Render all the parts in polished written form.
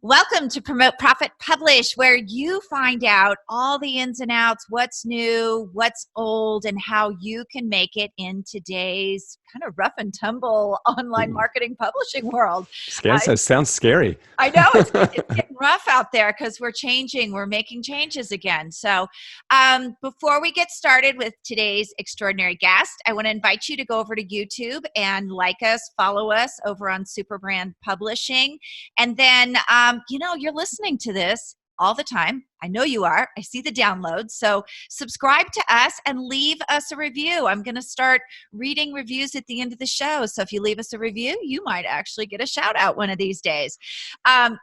Welcome to Promote, Profit, Publish, where you find out all the ins and outs, what's new, what's old, and how you can make it in today's kind of rough and tumble online Ooh, marketing publishing world. sounds scary. I know it's getting rough out there because we're making changes again. So before we get started with today's extraordinary guest, I want to invite you to go over to YouTube and like us, follow us over on Superbrand Publishing. And then, you're listening to this all the time. I know you are. I see the downloads. So subscribe to us and leave us a review. I'm going to start reading reviews at the end of the show. So if you leave us a review, you might actually get a shout out one of these days.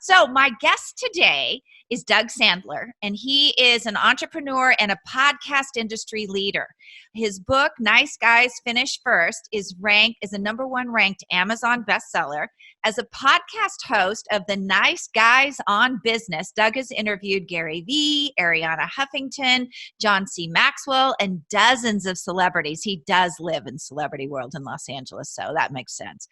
So my guest today is Doug Sandler, and he is an entrepreneur and a podcast industry leader. His book, Nice Guys Finish First, is a number one ranked Amazon bestseller. As a podcast host of the Nice Guys on Business, Doug has interviewed Gary Vee, Ariana Huffington, John C. Maxwell, and dozens of celebrities. He does live in celebrity world in Los Angeles, so that makes sense.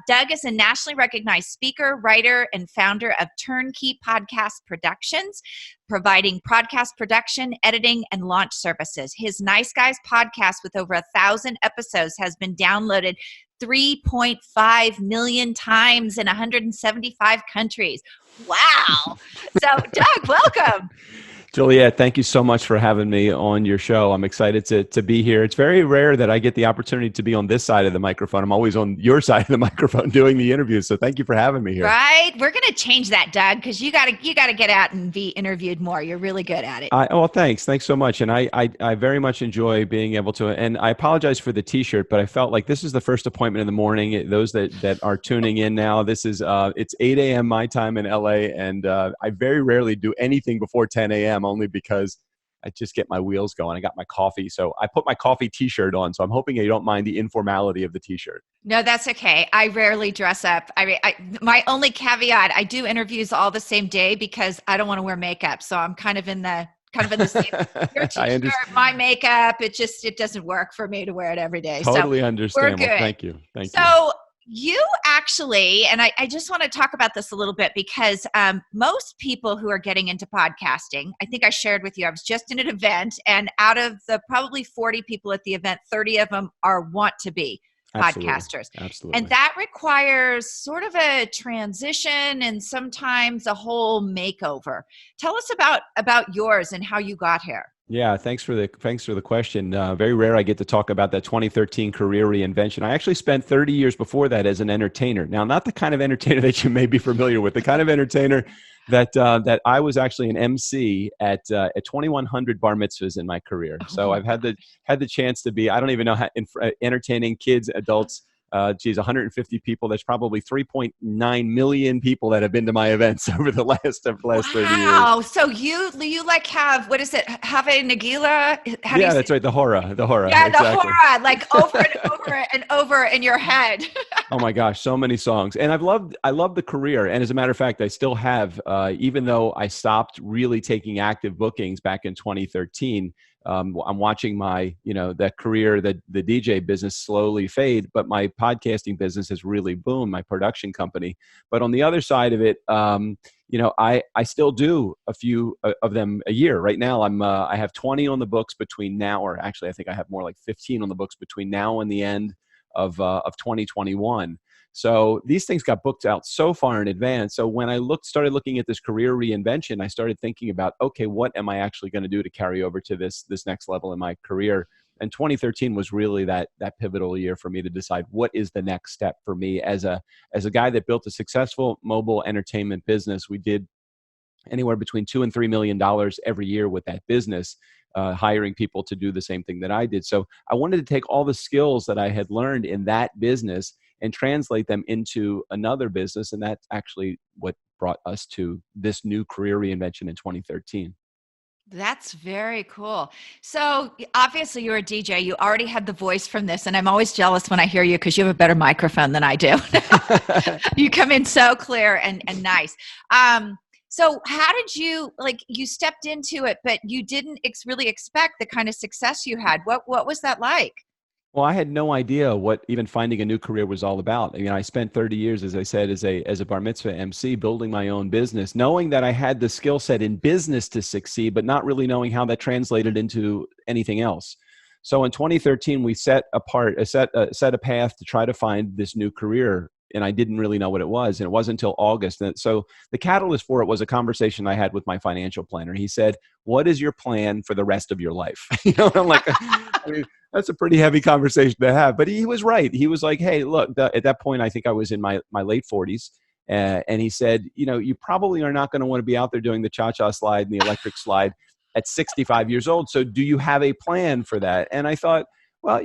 Doug is a nationally recognized speaker, writer, and founder of TurnKey Podcast Productions, providing podcast production, editing, and launch services. His Nice Guys podcast with over 1,000 episodes has been downloaded 3.5 million times in 175 countries. Wow. So, Doug, welcome. Juliet, thank you so much for having me on your show. I'm excited to be here. It's very rare that I get the opportunity to be on this side of the microphone. I'm always on your side of the microphone doing the interviews. So thank you for having me here. Right. We're going to change that, Doug, because you got to get out and be interviewed more. You're really good at it. Well, thanks. Thanks so much. And I very much enjoy being able to, and I apologize for the t-shirt, but I felt like this is the first appointment in the morning. Those that are tuning in now, this is, it's 8 a.m. my time in LA. And I very rarely do anything before 10 a.m. only because I just get my wheels going. I got my coffee. So I put my coffee t-shirt on. So I'm hoping you don't mind the informality of the t-shirt. No, that's okay. I rarely dress up. My only caveat, I do interviews all the same day because I don't want to wear makeup. So I'm kind of in the same, your t-shirt, my makeup. It doesn't work for me to wear it every day. Totally so understand. We're good. Well, thank you. So you actually, and I just want to talk about this a little bit because most people who are getting into podcasting, I think I shared with you, I was just in an event, and out of the probably 40 people at the event, 30 of them want to be podcasters. Absolutely. And that requires sort of a transition and sometimes a whole makeover. Tell us about yours and how you got here. Yeah, thanks for the question. Very rare I get to talk about that 2013 career reinvention. I actually spent 30 years before that as an entertainer. Now, not the kind of entertainer that you may be familiar with, the kind of entertainer that I was actually an MC at 2,100 bar mitzvahs in my career. So I've had the chance to be, I don't even know how, entertaining kids, adults. 150 people. That's probably 3.9 million people that have been to my events over the last 30 years. Wow. So you like have, what is it? Have a Nagila? Yeah, that's right. The horror. Yeah, exactly. The horror, like over and over and over in your head. Oh my gosh, so many songs. And I love the career. And as a matter of fact, I still have, even though I stopped really taking active bookings back in 2013, I'm watching my, that career, the DJ business slowly fade, but my podcasting business has really boomed, my production company. But on the other side of it, I still do a few of them a year. Right now, I have 20 on the books between now, or actually, I think I have more like 15 on the books between now and the end of 2021. So these things got booked out so far in advance. So when I started looking at this career reinvention, I started thinking about, okay, what am I actually going to do to carry over to this next level in my career? And 2013 was really that pivotal year for me to decide what is the next step for me as a guy that built a successful mobile entertainment business. We did anywhere between $2 and $3 million every year with that business, hiring people to do the same thing that I did. So I wanted to take all the skills that I had learned in that business and translate them into another business. And that's actually what brought us to this new career reinvention in 2013. That's very cool. So obviously you're a DJ. You already had the voice from this. And I'm always jealous when I hear you because you have a better microphone than I do. You come in so clear and nice. So how did you stepped into it, but you didn't really expect the kind of success you had. What was that like? Well, I had no idea what even finding a new career was all about. I mean, I spent 30 years, as I said, as a bar mitzvah MC, building my own business, knowing that I had the skill set in business to succeed, but not really knowing how that translated into anything else. So in 2013, we set a path to try to find this new career, and I didn't really know what it was, and it wasn't until August. And so the catalyst for it was a conversation I had with my financial planner. He said, "What is your plan for the rest of your life?" And I'm like, I mean, that's a pretty heavy conversation to have. But he was right. He was like, "Hey, look." At that point, I think I was in my late 40s, and he said, "You probably are not going to want to be out there doing the cha-cha slide and the electric slide at 65 years old. So, do you have a plan for that?" And I thought, well,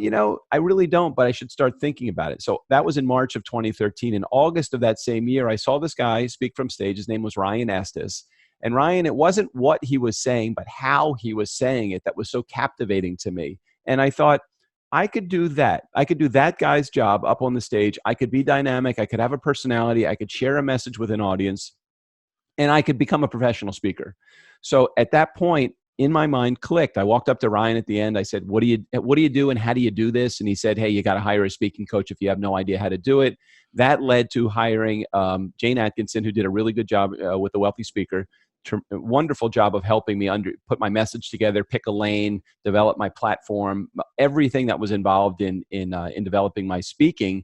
I really don't, but I should start thinking about it. So that was in March of 2013. In August of that same year, I saw this guy speak from stage. His name was Ryan Estes. And Ryan, it wasn't what he was saying, but how he was saying it that was so captivating to me. And I thought, I could do that. I could do that guy's job up on the stage. I could be dynamic. I could have a personality. I could share a message with an audience, and I could become a professional speaker. So at that point, in my mind, clicked. I walked up to Ryan at the end. I said, what do you do and how do you do this? And he said, "Hey, you got to hire a speaking coach if you have no idea how to do it." That led to hiring Jane Atkinson, who did a really good job with The Wealthy Speaker. Wonderful job of helping me put my message together, pick a lane, develop my platform, everything that was involved in developing my speaking.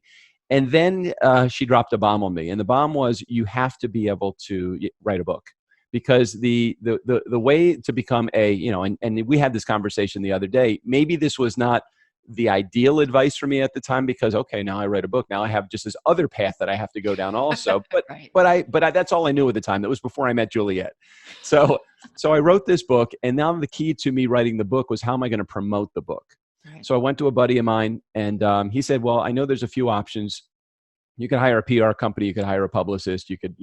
And then she dropped a bomb on me, and the bomb was, you have to be able to write a book, because the way to become and we had this conversation the other day. Maybe this was not the ideal advice for me at the time, because okay, now I write a book. Now I have just this other path that I have to go down also. But Right. but that's all I knew at the time. That was before I met Juliet. So I wrote this book, and now the key to me writing the book was, how am I going to promote the book? Right. So I went to a buddy of mine, and he said, "Well, I know there's a few options. You could hire a PR company, you could hire a publicist, you could,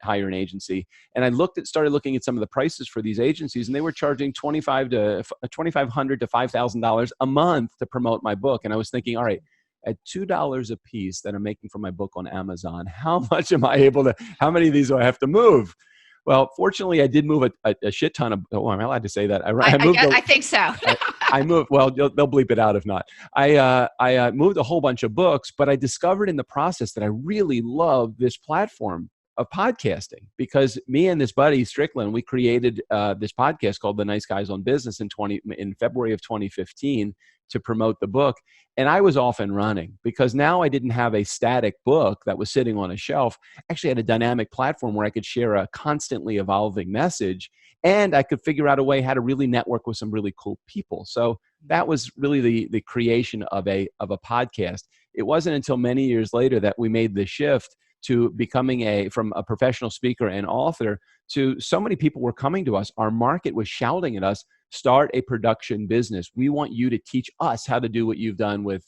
hire an agency." And I started looking at some of the prices for these agencies, and they were charging $2,500 to $5,000 a month to promote my book. And I was thinking, all right, at $2 a piece that I'm making for my book on Amazon, how many of these do I have to move? Well, fortunately, I did move a shit ton of. Oh, am I allowed to say that? I think so. I moved. Well, they'll bleep it out if not. I moved a whole bunch of books, but I discovered in the process that I really love this platform of podcasting, because me and this buddy Strickland, we created this podcast called The Nice Guys on Business in February of 2015 to promote the book. And I was off and running, because now I didn't have a static book that was sitting on a shelf. I actually had a dynamic platform where I could share a constantly evolving message, and I could figure out a way how to really network with some really cool people. So that was really the creation of a podcast. It wasn't until many years later that we made the shift to becoming from a professional speaker and author to, so many people were coming to us. Our market was shouting at us, "Start a production business. We want you to teach us how to do what you've done with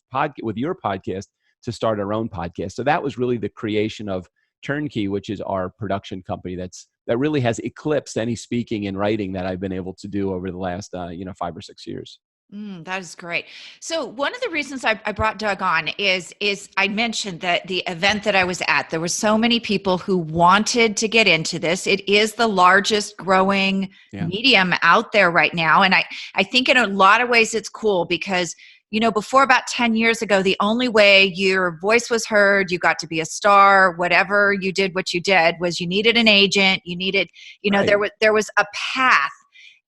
your podcast, to start our own podcast." So that was really the creation of TurnKey, which is our production company that really has eclipsed any speaking and writing that I've been able to do over the last 5 or 6 years. That is great. So one of the reasons I brought Doug on is I mentioned that the event that I was at, there were so many people who wanted to get into this. It is the largest growing medium out there right now. And I think in a lot of ways it's cool, because before about 10 years ago, the only way your voice was heard, you got to be a star, whatever you did, what you did, was you needed an agent. You needed, Right. there was a path.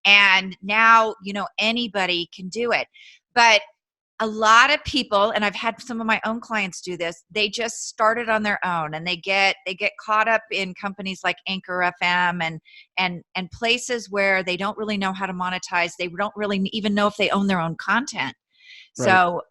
And now, anybody can do it. But a lot of people, and I've had some of my own clients do this, they just started on their own, and they get caught up in companies like Anchor FM and places where they don't really know how to monetize. They don't really even know if they own their own content. Right. So,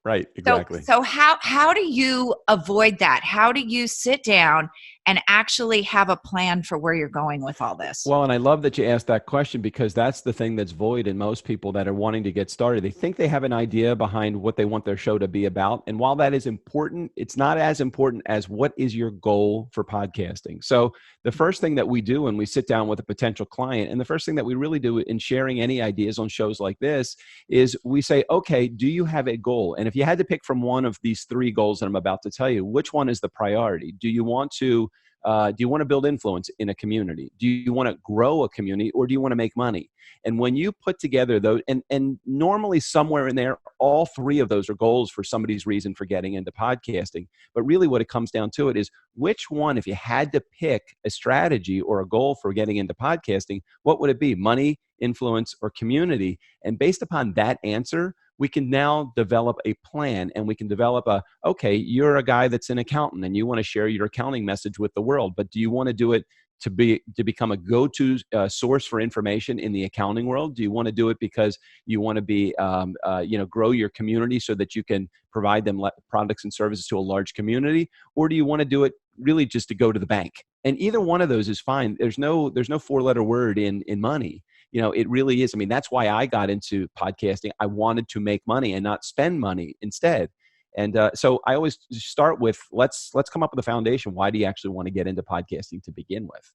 Right. Exactly. So how do you avoid that? How do you sit down and actually have a plan for where you're going with all this? Well, and I love that you asked that question, because that's the thing that's void in most people that are wanting to get started. They think they have an idea behind what they want their show to be about. And while that is important, it's not as important as, what is your goal for podcasting? So the first thing that we do when we sit down with a potential client, and the first thing that we really do in sharing any ideas on shows like this, is we say, okay, do you have a goal? And if you had to pick from one of these 3 goals that I'm about to tell you, which one is the priority? Do you want to Do you want to build influence in a community? Do you want to grow a community, or do you want to make money? And when you put together those, and normally somewhere in there, all three of those are goals for somebody's reason for getting into podcasting. But really what it comes down to it is, which one, if you had to pick a strategy or a goal for getting into podcasting, what would it be? Money, influence, or community? And based upon that answer, we can now develop a plan, and we can develop okay, you're a guy that's an accountant and you want to share your accounting message with the world, but do you want to do it to become a go-to source for information in the accounting world? Do you want to do it because you want to be, grow your community so that you can provide them products and services to a large community? Or do you want to do it really just to go to the bank? And either one of those is fine. There's no four-letter word in money. It really is. I mean, that's why I got into podcasting. I wanted to make money and not spend money instead. And so I always start with, let's come up with a foundation. Why do you actually want to get into podcasting to begin with?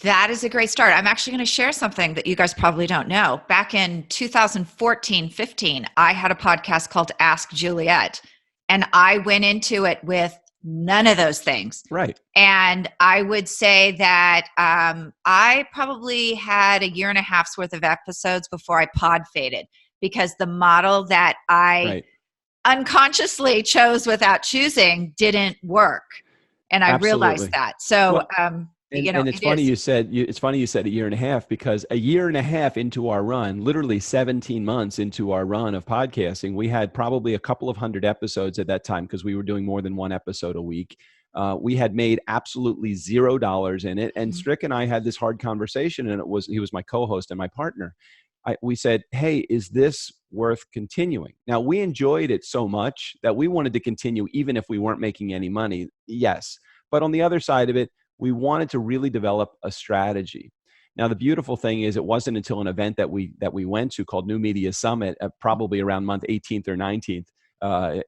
That is a great start. I'm actually going to share something that you guys probably don't know. Back in 2014-15, I had a podcast called Ask Juliet, and I went into it with none of those things. Right. And I would say that I probably had a year and a half's worth of episodes before I pod faded, because the model that I unconsciously chose without choosing didn't work. And I realized that. So, and it's funny you said a year and a half, because a year and a half into our run, literally 17 months into our run of podcasting, we had probably a couple of hundred episodes at that time, because we were doing more than one episode a week. We had made absolutely $0 in it. And Strick and I had this hard conversation, and he was my co-host and my partner. We said, hey, is this worth continuing? Now, we enjoyed it so much that we wanted to continue even if we weren't making any money. Yes. But on the other side of it, we wanted to really develop a strategy. Now, the beautiful thing is, it wasn't until an event that we went to called New Media Summit, probably around month 18th or 19th, the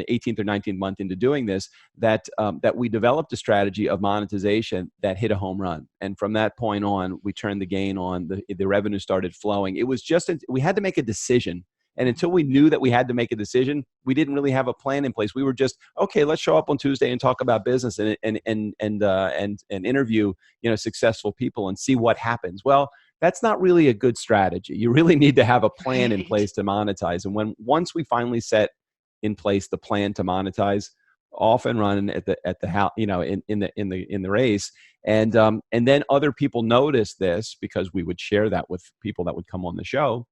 18th or 19th month into doing this, that we developed a strategy of monetization that hit a home run. And from that point on, we turned the gain on. The revenue started flowing. It was just, we had to make a decision. And until we knew that we had to make a decision, we didn't really have a plan in place. We were just, okay, let's show up on Tuesday and talk about business and interview, successful people and see what happens. Well, that's not really a good strategy. You really need to have a plan in place to monetize. And once we finally set in place the plan to monetize, off and run in the race, and then other people noticed this, because we would share that with people that would come on the show,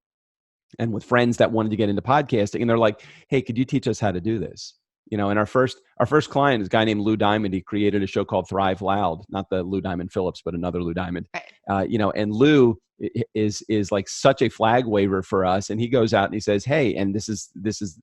and with friends that wanted to get into podcasting, and they're like, hey, could you teach us how to do this? And our first client is a guy named Lou Diamond. He created a show called Thrive Loud, not the Lou Diamond Phillips, but another Lou Diamond. And Lou is like such a flag waver for us. And he goes out and he says, hey, and this is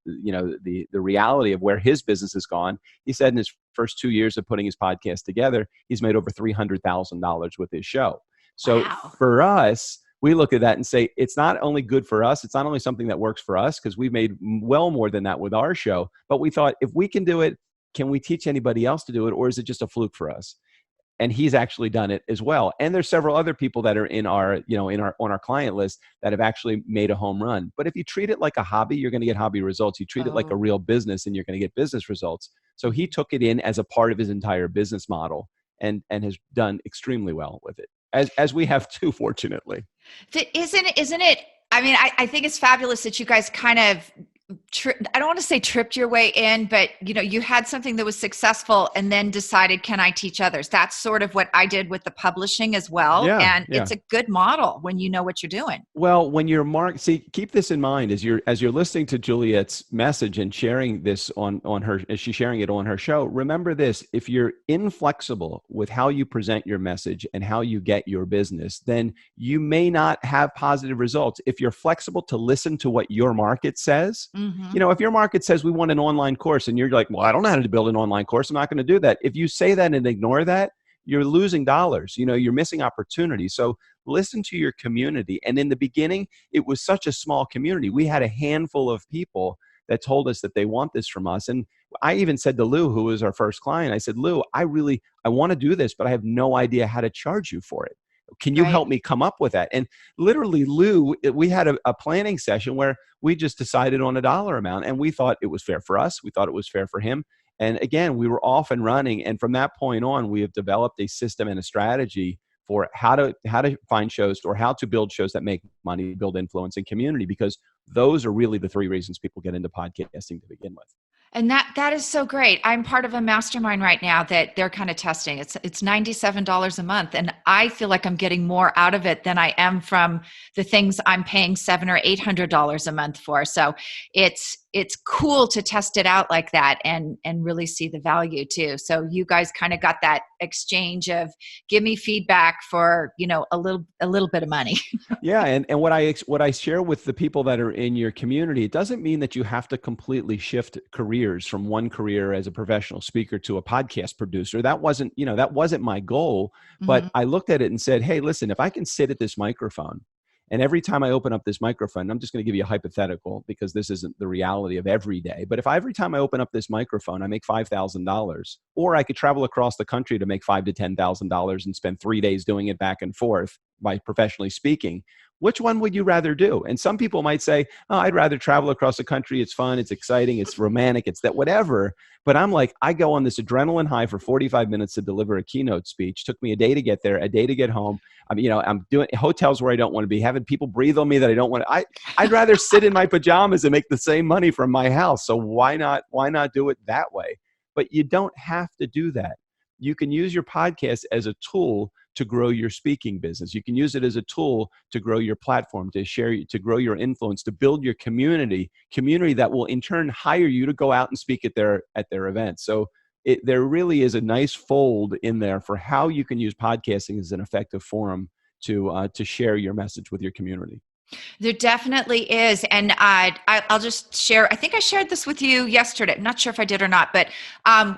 the reality of where his business has gone. He said in his first 2 years of putting his podcast together, he's made over $300,000 with his show. So for us, we look at that and say, it's not only good for us, it's not only something that works for us, because we've made well more than that with our show, but we thought, if we can do it, can we teach anybody else to do it, or is it just a fluke for us? And he's actually done it as well. And there's several other people that are on our client list that have actually made a home run. But if you treat it like a hobby, you're going to get hobby results. You treat it like a real business, and you're going to get business results. So he took it in as a part of his entire business model, and has done extremely well with it, as we have too, fortunately. Isn't it? I mean, I think it's fabulous that you guys kind of, I don't want to say tripped your way in, but you had something that was successful and then decided, can I teach others? That's sort of what I did with the publishing as well. It's a good model when you know what you're doing. Well, when you're keep this in mind as you're listening to Juliet's message and sharing this on her, as she's sharing it on her show. Remember this: if you're inflexible with how you present your message and how you get your business, then you may not have positive results. If you're flexible to listen to what your market says. If your market says we want an online course, and you're like, well, I don't know how to build an online course, I'm not going to do that. If you say that and ignore that, you're losing dollars. You're missing opportunities. So listen to your community. And in the beginning, it was such a small community. We had a handful of people that told us that they want this from us. And I even said to Lou, who was our first client, I said, Lou, I want to do this, but I have no idea how to charge you for it. Can you help me come up with that? And literally, Lou, we had a planning session where we just decided on a dollar amount, and we thought it was fair for us. We thought it was fair for him. And again, we were off and running. And from that point on, we have developed a system and a strategy for how to find shows or how to build shows that make money, build influence and community, because those are really the three reasons people get into podcasting to begin with. And that is so great. I'm part of a mastermind right now that they're kind of testing. It's $97 a month, and I feel like I'm getting more out of it than I am from the things I'm paying $700 or $800 a month for. So it's cool to test it out like that and really see the value too. So you guys kind of got that exchange of give me feedback for a little bit of money. Yeah, and what I share with the people that are in your community, it doesn't mean that you have to completely shift careers from one career as a professional speaker to a podcast producer. That wasn't my goal, but Mhm. I looked at it and said, hey, listen, if I can sit at this microphone and every time I open up this microphone, I'm just going to give you a hypothetical because this isn't the reality of every day. But if every time I open up this microphone, I make $5,000, or I could travel across the country to make $5,000 to $10,000 and spend 3 days doing it back and forth by professionally speaking, which one would you rather do? And some people might say, oh, I'd rather travel across the country. It's fun. It's exciting. It's romantic. It's that whatever. But I'm like, I go on this adrenaline high for 45 minutes to deliver a keynote speech. Took me a day to get there, a day to get home. I'm doing hotels where I don't want to be, having people breathe on me that I don't want to. I'd rather sit in my pajamas and make the same money from my house. So why not do it that way? But you don't have to do that. You can use your podcast as a tool to grow your speaking business. You can use it as a tool to grow your platform, to grow your influence, to build your community that will in turn hire you to go out and speak at their events. So there really is a nice fold in there for how you can use podcasting as an effective forum to share your message with your community. There definitely is. And I'll just share, I think I shared this with you yesterday. I'm not sure if I did or not, but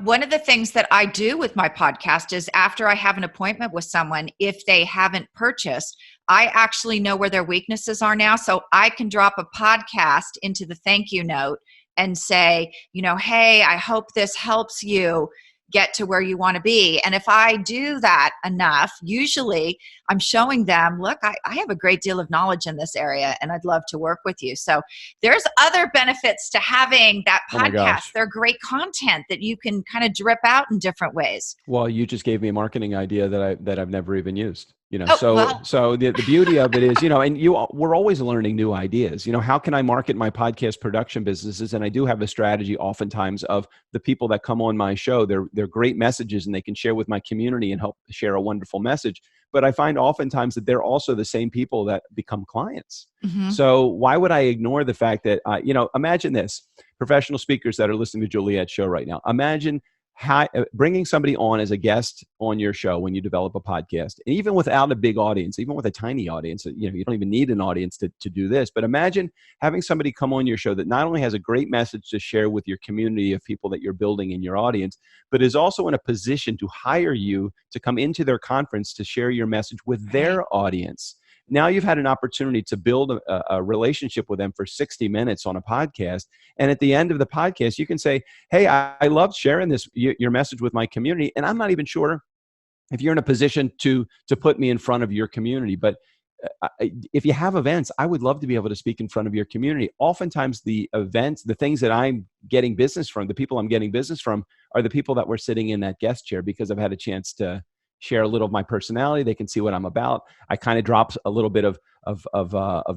one of the things that I do with my podcast is after I have an appointment with someone, if they haven't purchased, I actually know where their weaknesses are now. So I can drop a podcast into the thank you note and say, hey, I hope this helps you get to where you want to be. And if I do that enough, usually I'm showing them, look, I have a great deal of knowledge in this area and I'd love to work with you. So there's other benefits to having that Oh my podcast. gosh. They're great content that you can kind of drip out in different ways. Well, you just gave me a marketing idea that I've never even used. Oh, well, So the beauty of it is, we're always learning new ideas. How can I market my podcast production businesses? And I do have a strategy oftentimes of the people that come on my show. They're great messages and they can share with my community and help share a wonderful message. But I find oftentimes that they're also the same people that become clients. mhm. So why would I ignore the fact that, imagine this, professional speakers that are listening to Juliet's show right now. Imagine bringing somebody on as a guest on your show when you develop a podcast, and even without a big audience, even with a tiny audience, you don't even need an audience to do this. But imagine having somebody come on your show that not only has a great message to share with your community of people that you're building in your audience, but is also in a position to hire you to come into their conference to share your message with Right. their audience. Now you've had an opportunity to build a relationship with them for 60 minutes on a podcast. And at the end of the podcast, you can say, hey, I loved sharing your message with my community. And I'm not even sure if you're in a position to put me in front of your community. But if you have events, I would love to be able to speak in front of your community. Oftentimes the events, the things that I'm getting business from, the people I'm getting business from are the people that were sitting in that guest chair because I've had a chance to share a little of my personality. They can see what I'm about. I kind of drop a little bit of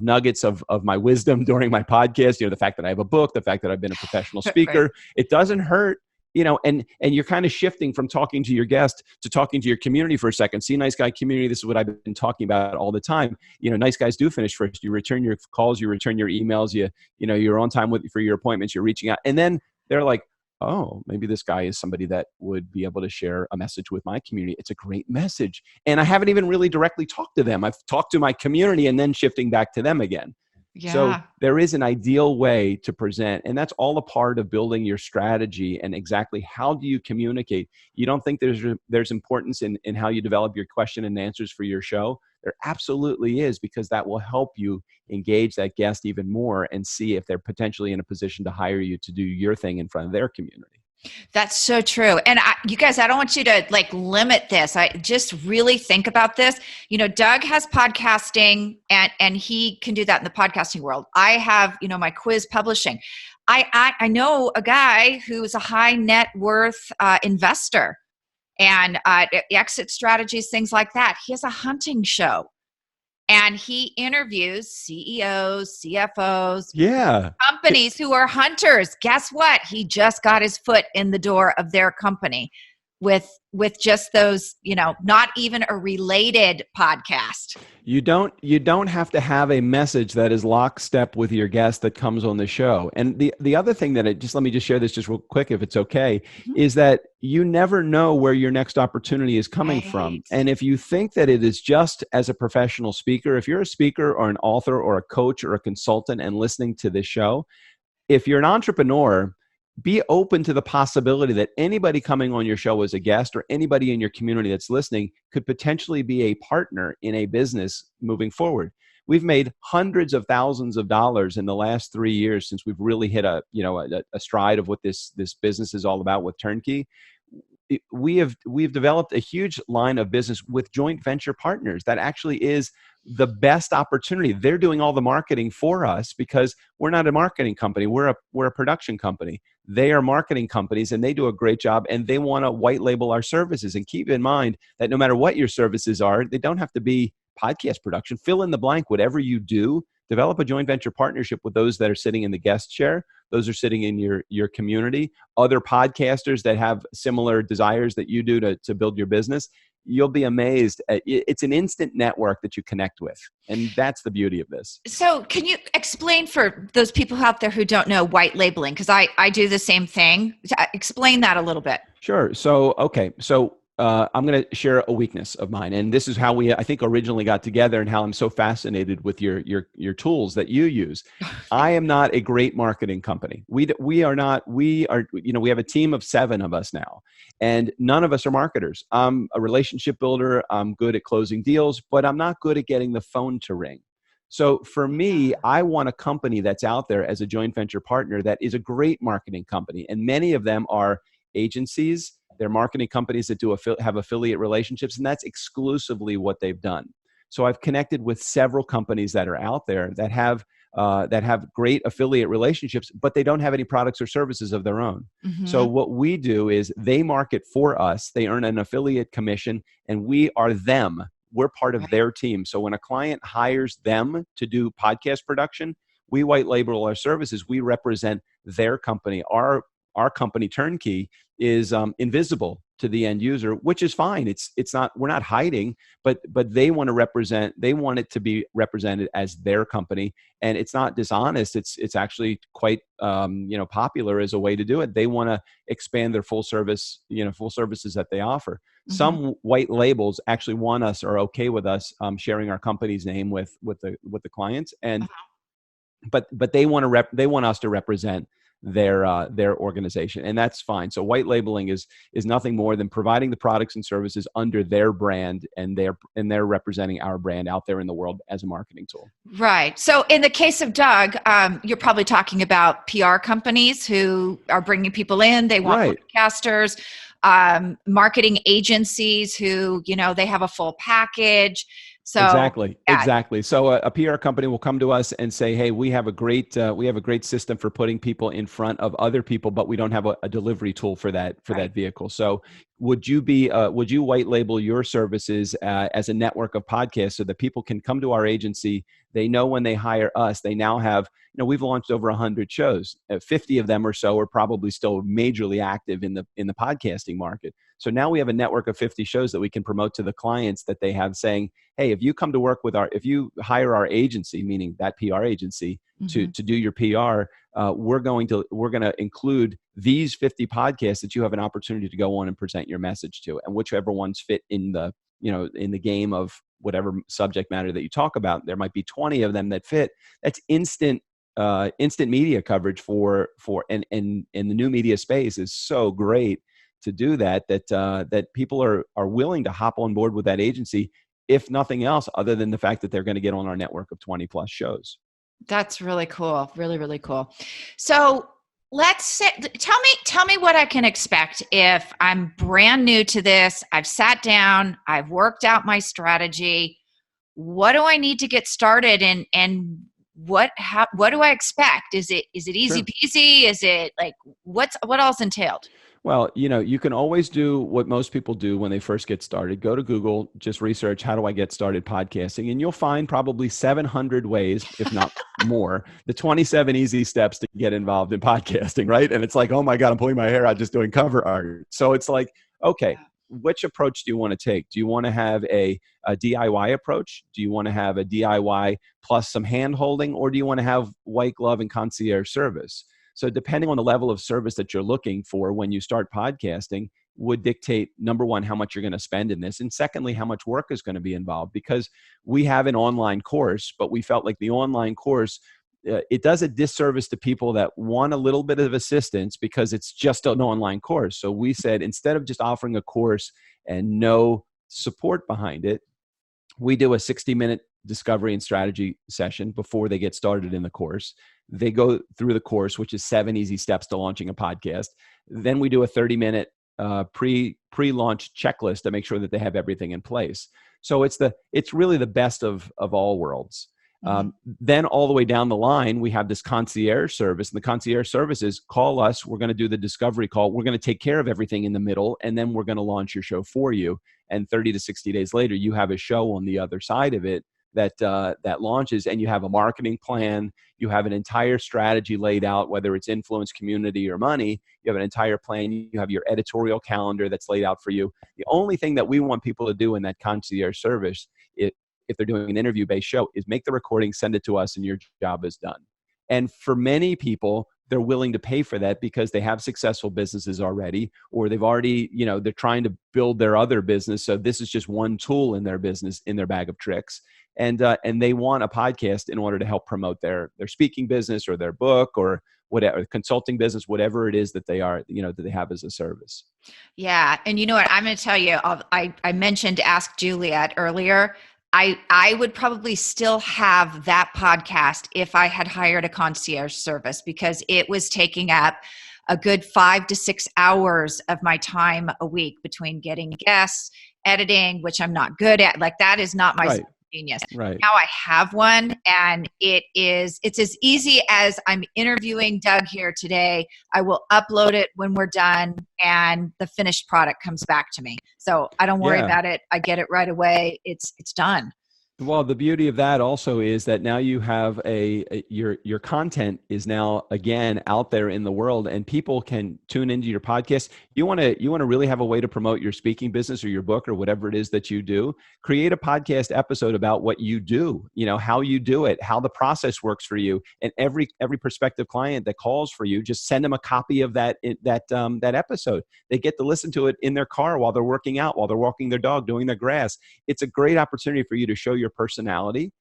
nuggets of my wisdom during my podcast. The fact that I have a book, the fact that I've been a professional speaker, Right. it doesn't hurt. And you're kind of shifting from talking to your guest to talking to your community for a second. See, nice guy community, this is what I've been talking about all the time. Nice guys do finish first. You return your calls, you return your emails, you're on time for your appointments, you're reaching out. And then they're like, oh, maybe this guy is somebody that would be able to share a message with my community. It's a great message. And I haven't even really directly talked to them. I've talked to my community and then shifting back to them again. So Yeah. there is an ideal way to present, and that's all a part of building your strategy and exactly how do you communicate. You don't think there's importance in how you develop your question and answers for your show? There absolutely is, because that will help you engage that guest even more and see if they're potentially in a position to hire you to do your thing in front of their community. That's so true. And you guys, I don't want you to limit this. I just really think about this. Doug has podcasting and he can do that in the podcasting world. I have, my quiz publishing. I know a guy who's a high net worth investor and exit strategies, things like that. He has a hunting show and he interviews CEOs, CFOs, Yeah. companies who are hunters. Guess what? He just got his foot in the door of their company with just those, not even a related podcast. You don't have to have a message that is lockstep with your guest that comes on the show. And the other thing that let me just share this just real quick if it's okay, is that you never know where your next opportunity is coming from. Right. And if you think that it is just as a professional speaker, if you're a speaker or an author or a coach or a consultant and listening to this show, if you're an entrepreneur, be open to the possibility that anybody coming on your show as a guest or anybody in your community that's listening could potentially be a partner in a business moving forward. We've made hundreds of thousands of dollars in the last 3 years since we've really hit a stride of what this business is all about with TurnKey. We've developed a huge line of business with joint venture partners that actually is the best opportunity. They're doing all the marketing for us because we're not a marketing company. We're a production company. They are marketing companies and they do a great job and they want to white label our services. And keep in mind that no matter what your services are, they don't have to be podcast production. Fill in the blank, whatever you do, develop a joint venture partnership with those that are sitting in the guest chair. Those are sitting in your community, other podcasters that have similar desires that you do to build your business. You'll be amazed. It's an instant network that you connect with. And that's the beauty of this. So can you explain for those people out there who don't know white labeling? Because I do the same thing. Explain that a little bit. Sure. So, okay. So I'm going to share a weakness of mine. And this is how we, I think, originally got together and how I'm so fascinated with your tools that you use. I am not a great marketing company. We have a team of 7 of us now, and none of us are marketers. I'm a relationship builder. I'm good at closing deals, but I'm not good at getting the phone to ring. So for me, I want a company that's out there as a joint venture partner that is a great marketing company. And many of them are agencies. They're marketing companies that have affiliate relationships, and that's exclusively what they've done. So I've connected with several companies that are out there that have great affiliate relationships, but they don't have any products or services of their own. Mm-hmm. So what we do is they market for us. They earn an affiliate commission, and we are them. We're part of their team. So when a client hires them to do podcast production, we white label our services. We represent their company. Our company, TurnKey, is invisible to the end user, which is fine. It's not, we're not hiding, but they want it to be represented as their company, and it's not dishonest. It's actually quite popular as a way to do it. They want to expand their full services that they offer. Mm-hmm. Some white labels actually want us or okay with us sharing our company's name with the clients, and but they want us to represent their organization, and that's fine. So white labeling is nothing more than providing the products and services under their brand, and they're representing our brand out there in the world as a marketing tool. Right. So in the case of Doug, you're probably talking about PR companies who are bringing people in. They want podcasters, marketing agencies who, they have a full package. So Exactly. So a PR company will come to us and say, "Hey, we have a great system for putting people in front of other people, but we don't have a delivery tool for that vehicle. So would you white label your services as a network of podcasts so that people can come to our agency? They know when they hire us, they now have, we've launched over 100 shows. 50 of them or so are probably still majorly active in the podcasting market. So now we have a network of 50 shows that we can promote to the clients that they have, saying, hey, if you come to work with if you hire our agency, meaning that PR agency, to do your PR, we're going to include these 50 podcasts that you have an opportunity to go on and present your message to, and whichever ones fit in the game of whatever subject matter that you talk about. There might be 20 of them that fit. That's instant media coverage and in the new media space is so great to do that people are willing to hop on board with that agency, if nothing else, other than the fact that they're going to get on our network of 20 plus shows. That's really cool. Really, really cool. So tell me what I can expect if I'm brand new to this. I've sat down, I've worked out my strategy. What do I need to get started, and what do I expect? Is it easy Sure. peasy? Is it like, what all's entailed? Well, you can always do what most people do when they first get started. Go to Google, just research, how do I get started podcasting? And you'll find probably 700 ways, if not more, the 27 easy steps to get involved in podcasting, right? And it's like, oh my God, I'm pulling my hair out just doing cover art. So it's like, okay, which approach do you want to take? Do you want to have a DIY approach? Do you want to have a DIY plus some hand holding? Or do you want to have white glove and concierge service? So depending on the level of service that you're looking for when you start podcasting would dictate, number one, how much you're going to spend in this. And secondly, how much work is going to be involved, because we have an online course, but we felt like the online course, it does a disservice to people that want a little bit of assistance because it's just an online course. So we said, instead of just offering a course and no support behind it, we do a 60-minute discovery and strategy session before they get started in the course. They go through the course, which is 7 easy steps to launching a podcast. Then we do a 30-minute pre-launch checklist to make sure that they have everything in place. So it's really the best of all worlds. Then all the way down the line, we have this concierge service. And the concierge service is, call us. We're going to do the discovery call. We're going to take care of everything in the middle. And then we're going to launch your show for you. And 30 to 60 days later, you have a show on the other side of it that launches, and you have a marketing plan. You have an entire strategy laid out, whether it's influence, community, or money. You have an entire plan. You have your editorial calendar that's laid out for you. The only thing that we want people to do in that concierge service, if they're doing an interview-based show, is make the recording, send it to us, and your job is done. And for many people, they're willing to pay for that because they have successful businesses already, or they've already, they're trying to build their other business. So this is just one tool in their business, in their bag of tricks. And they want a podcast in order to help promote their speaking business or their book or whatever, consulting business, whatever it is that they are, that they have as a service. Yeah. And you know what, I'm going to tell you, I mentioned Ask Juliet earlier. I would probably still have that podcast if I had hired a concierge service, because it was taking up a good 5 to 6 hours of my time a week between getting guests, editing, which I'm not good at. Like, that is not my genius. Right. Now I have one, and it's as easy as I'm interviewing Doug here today. I will upload it when we're done, and the finished product comes back to me. So I don't worry about it. I get it right away. It's done. Well, the beauty of that also is that now you have your content is now again out there in the world, and people can tune into your podcast. You want to really have a way to promote your speaking business or your book or whatever it is that you do. Create a podcast episode about what you do, how you do it, how the process works for you, and every prospective client that calls for you, just send them a copy of that episode. They get to listen to it in their car while they're working out, while they're walking their dog, doing their grass. It's a great opportunity for you to show your personality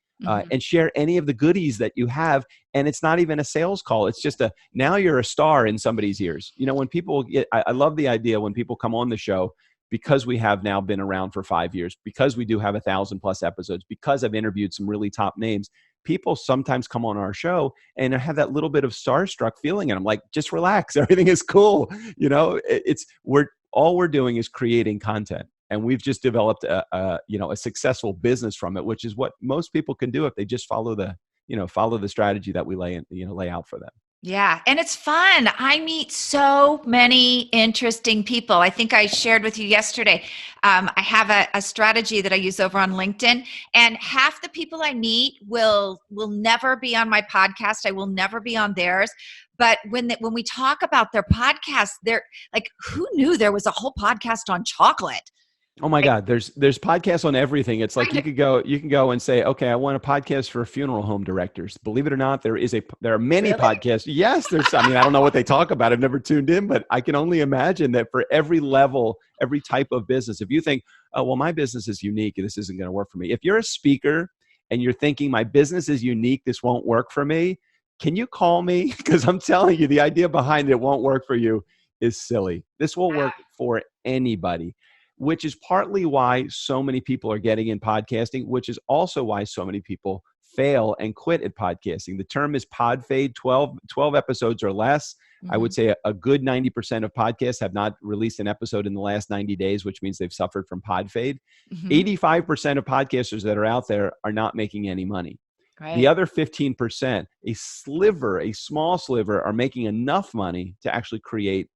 and share any of the goodies that you have. And it's not even a sales call. It's just now you're a star in somebody's ears. When people I love the idea when people come on the show, because we have now been around for 5 years, because we do have 1,000+ episodes, because I've interviewed some really top names, people sometimes come on our show and have that little bit of starstruck feeling. And I'm like, just relax. Everything is cool. All we're doing is creating content. And we've just developed a successful business from it, which is what most people can do if they just follow the strategy that we lay out for them. Yeah. And it's fun. I meet so many interesting people. I think I shared with you yesterday. I have a strategy that I use over on LinkedIn, and half the people I meet will never be on my podcast. I will never be on theirs. But when we talk about their podcast, they're like, who knew there was a whole podcast on chocolate? Oh my God, there's podcasts on everything. It's like you can go and say, okay, I want a podcast for funeral home directors. Believe it or not, there are many podcasts. Yes, I don't know what they talk about. I've never tuned in, but I can only imagine that for every level, every type of business, if you think, oh, well, my business is unique, this isn't going to work for me. If you're a speaker and you're thinking my business is unique, this won't work for me, can you call me? Because I'm telling you, the idea behind it won't work for you is silly. This will work for anybody, which is partly why so many people are getting in podcasting, which is also why so many people fail and quit at podcasting. The term is pod fade, 12 episodes or less. I would say a good 90% of podcasts have not released an episode in the last 90 days, which means they've suffered from pod fade. 85% of podcasters that are out there are not making any money. The Right. other 15%, a small sliver, are making enough money to actually create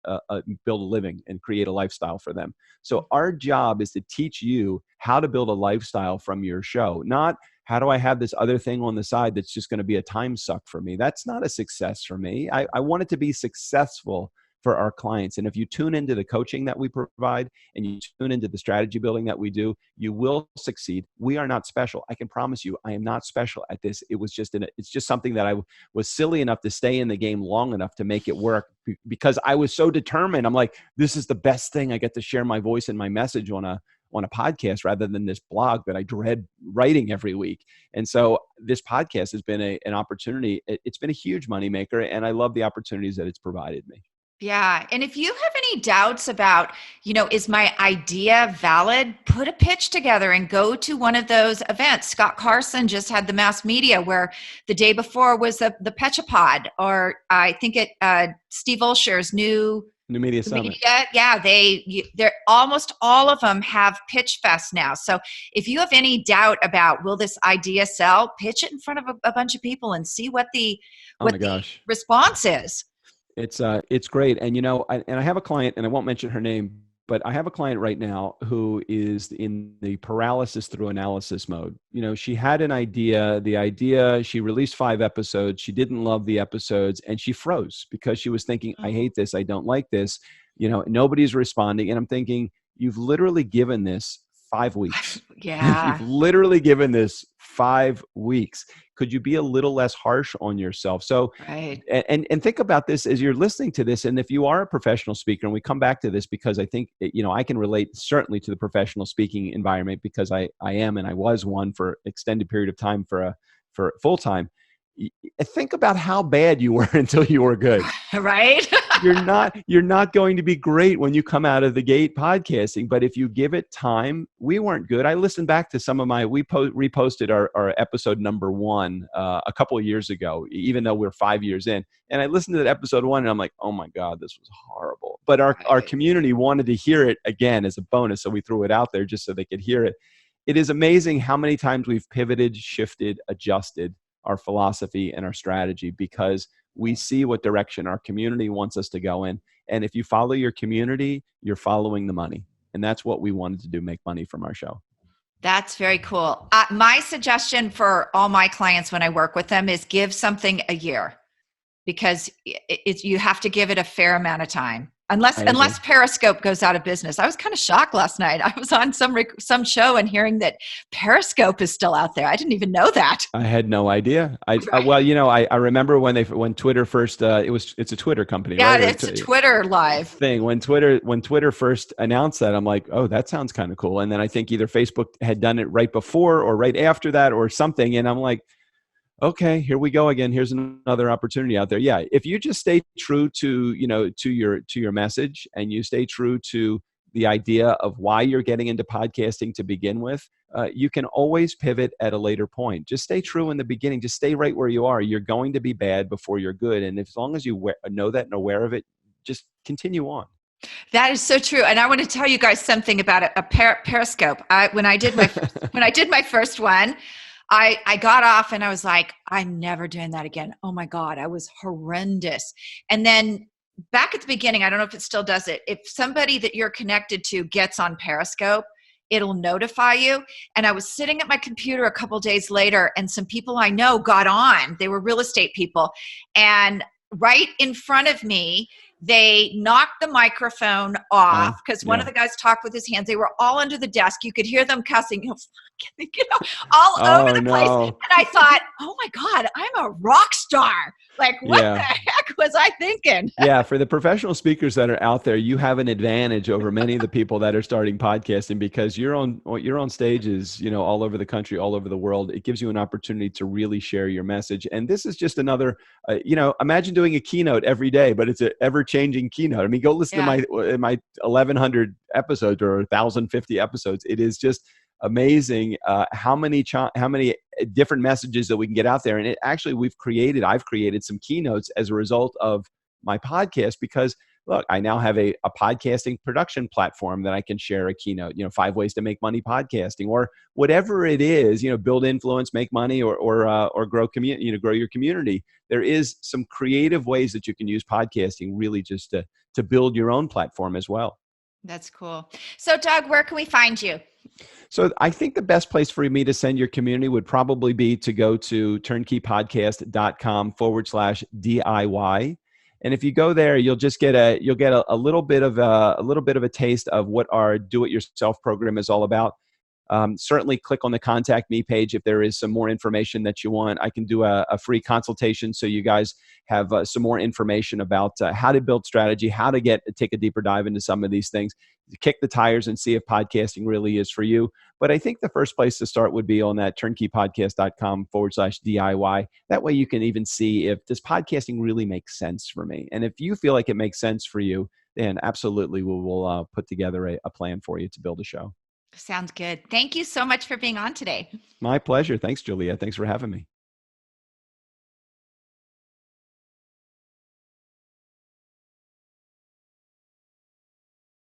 build a living and create a lifestyle for them. So our job is to teach you how to build a lifestyle from your show, not how do I have this other thing on the side that's just going to be a time suck for me. That's not a success for me. I want it to be successful for our clients. And if you tune into the coaching that we provide and you tune into the strategy building that we do, you will succeed. We are not special. I can promise you, I am not special at this. It's just something that I was silly enough to stay in the game long enough to make it work because I was so determined. I'm like, this is the best thing. I get to share my voice and my message on a podcast rather than this blog that I dread writing every week. And so this podcast has been an opportunity. It's been a huge moneymaker, and I love the opportunities that it's provided me. Yeah. And if you have any doubts about, is my idea valid, put a pitch together and go to one of those events. Scott Carson just had the mass media where the day before was the Petchapod, or I think Steve Olsher's new Media Summit. Yeah, they're almost all of them have pitch fest now. So if you have any doubt about will this idea sell, pitch it in front of a bunch of people and see what the response is. It's great. And, I have a client, and I won't mention her name, but I have a client right now who is in the paralysis through analysis mode. She had an idea, she released 5 episodes. She didn't love the episodes and she froze because she was thinking, I hate this. I don't like this. Nobody's responding. And I'm thinking, you've literally given this 5 weeks. Yeah. You've literally given this 5 weeks. Could you be a little less harsh on yourself? So, right. And think about this as you're listening to this. And if you are a professional speaker, and we come back to this because I think, I can relate certainly to the professional speaking environment because I am, and I was one for an extended period of time for full time. Think about how bad you were until you were good. Right. You're not going to be great when you come out of the gate podcasting, but if you give it time, we weren't good. I listened back to some of we reposted our episode number 1 a couple of years ago, even though we're 5 years in. And I listened to that episode 1 and I'm like, oh my God, this was horrible. But our community wanted to hear it again as a bonus. So we threw it out there just so they could hear it. It is amazing how many times we've pivoted, shifted, adjusted our philosophy and our strategy because we see what direction our community wants us to go in. And if you follow your community, you're following the money. And that's what we wanted to do, make money from our show. That's very cool. My suggestion for all my clients when I work with them is give something a year because you have to give it a fair amount of time. Unless Periscope goes out of business. I was kind of shocked last night. I was on some show and hearing that Periscope is still out there. I didn't even know that. I had no idea. I remember when Twitter first. It's a Twitter company. Yeah, right? it's a Twitter live thing. When Twitter first announced that, I'm like, oh, that sounds kind of cool. And then I think either Facebook had done it right before or right after that or something. And I'm like, okay, here we go again. Here's another opportunity out there. Yeah, if you just stay true to your message and you stay true to the idea of why you're getting into podcasting to begin with, you can always pivot at a later point. Just stay true in the beginning. Just stay right where you are. You're going to be bad before you're good, and as long as you know that and aware of it, just continue on. That is so true. And I want to tell you guys something about a Periscope. When I did my first one. I got off and I was like, I'm never doing that again. Oh my God, I was horrendous. And then back at the beginning, I don't know if it still does it. If somebody that you're connected to gets on Periscope, it'll notify you. And I was sitting at my computer a couple days later and some people I know got on. They were real estate people. And right in front of me, they knocked the microphone off because one of the guys talked with his hands. They were all under the desk. You could hear them cussing, all over the place. And I thought, oh my God, I'm a rock star. Like, what the heck was I thinking? Yeah, for the professional speakers that are out there, you have an advantage over many of the people that are starting podcasting because you're on stages, all over the country, all over the world. It gives you an opportunity to really share your message. And this is just another, imagine doing a keynote every day, but it's an ever-changing keynote. I mean, go listen to my 1,100 episodes or 1,050 episodes. It is just amazing how many different messages that we can get out there. And I've created some keynotes as a result of my podcast because look, I now have a podcasting production platform that I can share a keynote, 5 ways to make money podcasting, or whatever it is, build influence, make money, or grow community, grow your community. There is some creative ways that you can use podcasting really just to build your own platform as well. That's cool. So Doug, where can we find you? So I think the best place for me to send your community would probably be to go to turnkeypodcast.com/DIY. And if you go there, you'll get a little bit of a taste of what our do-it-yourself program is all about. Certainly click on the contact me page if there is some more information that you want. I can do a free consultation so you guys have some more information about how to build strategy, how to take a deeper dive into some of these things, kick the tires and see if podcasting really is for you. But I think the first place to start would be on that turnkeypodcast.com/DIY. That way you can even see if does podcasting really make sense for me. And if you feel like it makes sense for you, then absolutely we will put together a plan for you to build a show. Sounds good. Thank you so much for being on today. My pleasure. Thanks, Julia. Thanks for having me.